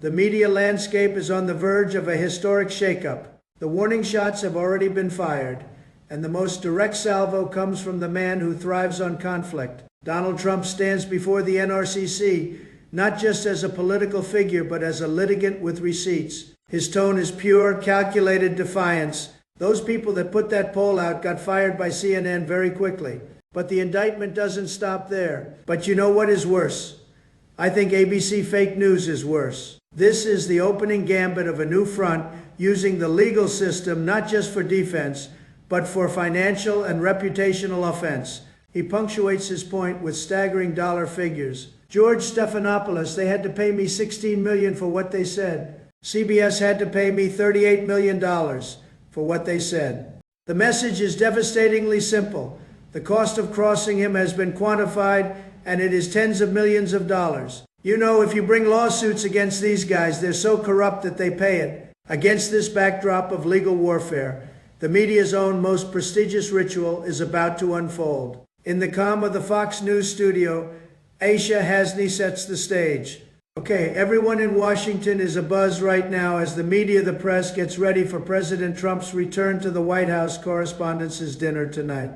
The media landscape is on the verge of a historic shakeup. The warning shots have already been fired, and the most direct salvo comes from the man who thrives on conflict. Donald Trump stands before the NRCC not just as a political figure, but as a litigant with receipts. His tone is pure, calculated defiance. Those people that put that poll out got fired by CNN very quickly. But the indictment doesn't stop there. But you know what is worse? I think ABC fake news is worse. This is the opening gambit of a new front using the legal system not just for defense, but for financial and reputational offense. He punctuates his point with staggering dollar figures. George Stephanopoulos, they had to pay me $16 million for what they said. CBS had to pay me $38 million for what they said. The message is devastatingly simple. The cost of crossing him has been quantified, and it is tens of millions of dollars. You know, if you bring lawsuits against these guys, they're so corrupt that they pay it. Against this backdrop of legal warfare, the media's own most prestigious ritual is about to unfold. In the calm of the Fox News studio, Aisha Hasni sets the stage. Okay, everyone in Washington is abuzz right now as the media, the press, gets ready for President Trump's return to the White House Correspondents' dinner tonight.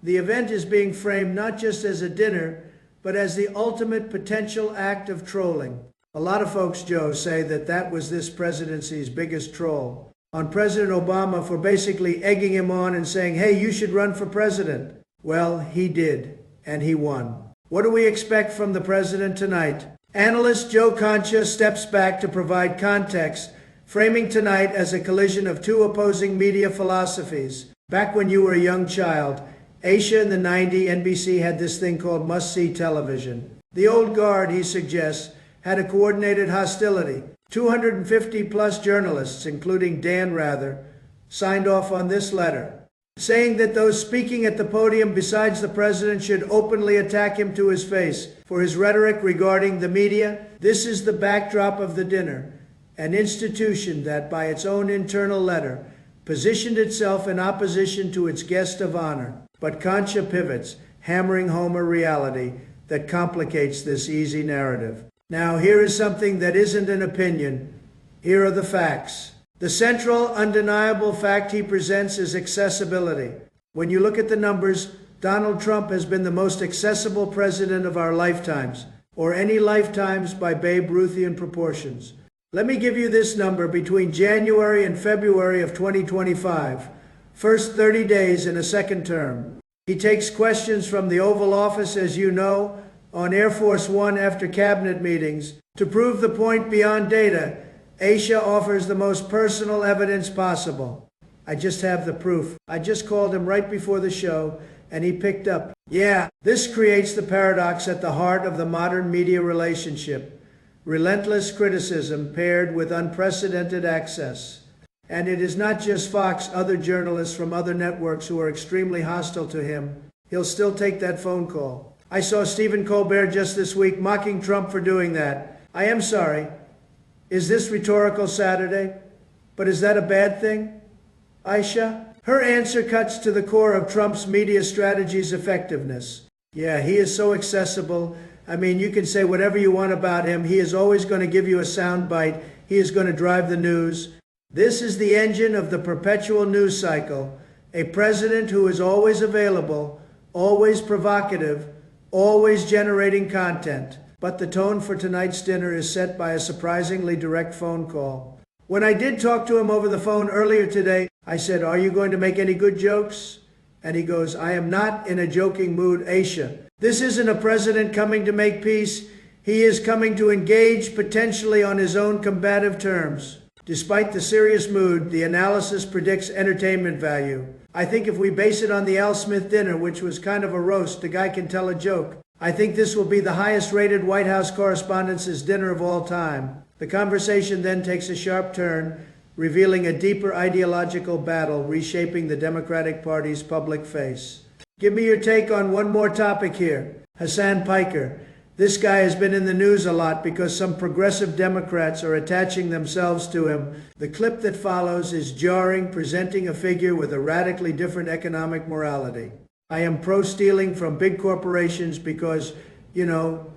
The event is being framed not just as a dinner, but as the ultimate potential act of trolling. A lot of folks, Joe, say that was this presidency's biggest troll on President Obama for basically egging him on and saying, hey, you should run for president. Well, he did, and he won. What do we expect from the president tonight? Analyst Joe Concha steps back to provide context, framing tonight as a collision of two opposing media philosophies. Back when you were a young child, Aisha in the 90s, NBC had this thing called must-see television. The old guard, he suggests, had a coordinated hostility. 250-plus journalists, including Dan Rather, signed off on this letter, saying that those speaking at the podium besides the president should openly attack him to his face for his rhetoric regarding the media. This is the backdrop of the dinner, an institution that, by its own internal letter, positioned itself in opposition to its guest of honor. But Concha pivots, hammering home a reality that complicates this easy narrative. Now, here is something that isn't an opinion. Here are the facts. The central, undeniable fact he presents is accessibility. When you look at the numbers, Donald Trump has been the most accessible president of our lifetimes, or any lifetimes by Babe Ruthian proportions. Let me give you this number between January and February of 2025, first 30 days in a second term. He takes questions from the Oval Office, as you know, on Air Force One after cabinet meetings. To prove the point beyond data, Aisha offers the most personal evidence possible. I just have the proof. I just called him right before the show, and he picked up. Yeah, this creates the paradox at the heart of the modern media relationship. Relentless criticism paired with unprecedented access. And it is not just Fox, other journalists from other networks who are extremely hostile to him. He'll still take that phone call. I saw Stephen Colbert just this week mocking Trump for doing that. I am sorry. Is this rhetorical Saturday? But is that a bad thing? Aisha? Her answer cuts to the core of Trump's media strategy's effectiveness. Yeah, he is so accessible. I mean, you can say whatever you want about him. He is always going to give you a sound bite. He is going to drive the news. This is the engine of the perpetual news cycle. A president who is always available, always provocative, always generating content. But the tone for tonight's dinner is set by a surprisingly direct phone call. When I did talk to him over the phone earlier today, I said, "Are you going to make any good jokes?" And he goes, "I am not in a joking mood, Aisha. This isn't a president coming to make peace. He is coming to engage potentially on his own combative terms." Despite the serious mood, the analysis predicts entertainment value. I think if we base it on the Al Smith dinner, which was kind of a roast, the guy can tell a joke. I think this will be the highest rated White House Correspondents' dinner of all time. The conversation then takes a sharp turn, revealing a deeper ideological battle reshaping the Democratic Party's public face. Give me your take on one more topic here. Hassan Piker. This guy has been in the news a lot because some progressive Democrats are attaching themselves to him. The clip that follows is jarring, presenting a figure with a radically different economic morality. I am pro-stealing from big corporations because,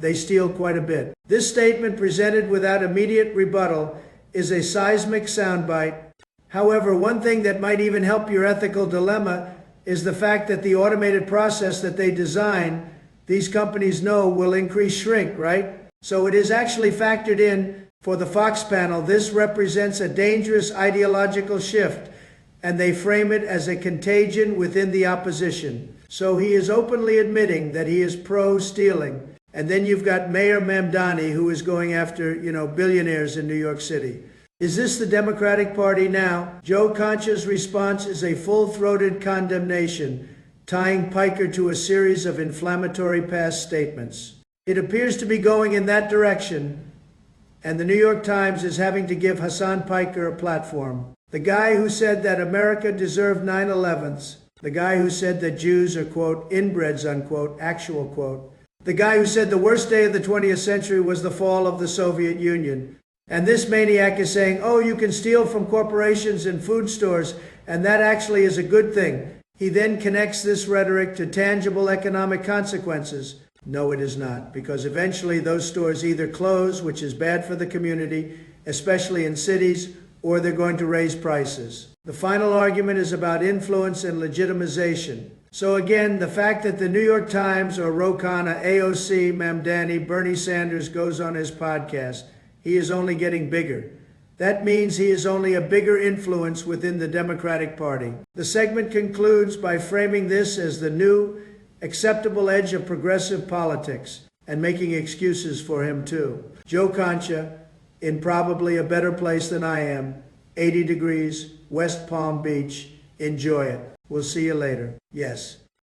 they steal quite a bit. This statement, presented without immediate rebuttal, is a seismic soundbite. However, one thing that might even help your ethical dilemma is the fact that the automated process that they design, these companies know will increase shrink, right? So it is actually factored in for the Fox panel. This represents a dangerous ideological shift, and they frame it as a contagion within the opposition. So he is openly admitting that he is pro-stealing. And then you've got Mayor Mamdani, who is going after, billionaires in New York City. Is this the Democratic Party now? Joe Concha's response is a full-throated condemnation, tying Piker to a series of inflammatory past statements. It appears to be going in that direction, and the New York Times is having to give Hassan Piker a platform. The guy who said that America deserved 9/11s, the guy who said that Jews are, quote, inbreds, unquote, actual quote, the guy who said the worst day of the 20th century was the fall of the Soviet Union. And this maniac is saying, oh, you can steal from corporations and food stores, and that actually is a good thing. He then connects this rhetoric to tangible economic consequences. No, it is not, because eventually those stores either close, which is bad for the community, especially in cities, or they're going to raise prices. The final argument is about influence and legitimization. So again, the fact that the New York Times or Ro Khanna, AOC, Mamdani, Bernie Sanders goes on his podcast, he is only getting bigger. That means he is only a bigger influence within the Democratic Party. The segment concludes by framing this as the new acceptable edge of progressive politics and making excuses for him too. Joe Concha, in probably a better place than I am, 80 degrees, West Palm Beach. Enjoy it. We'll see you later. Yes.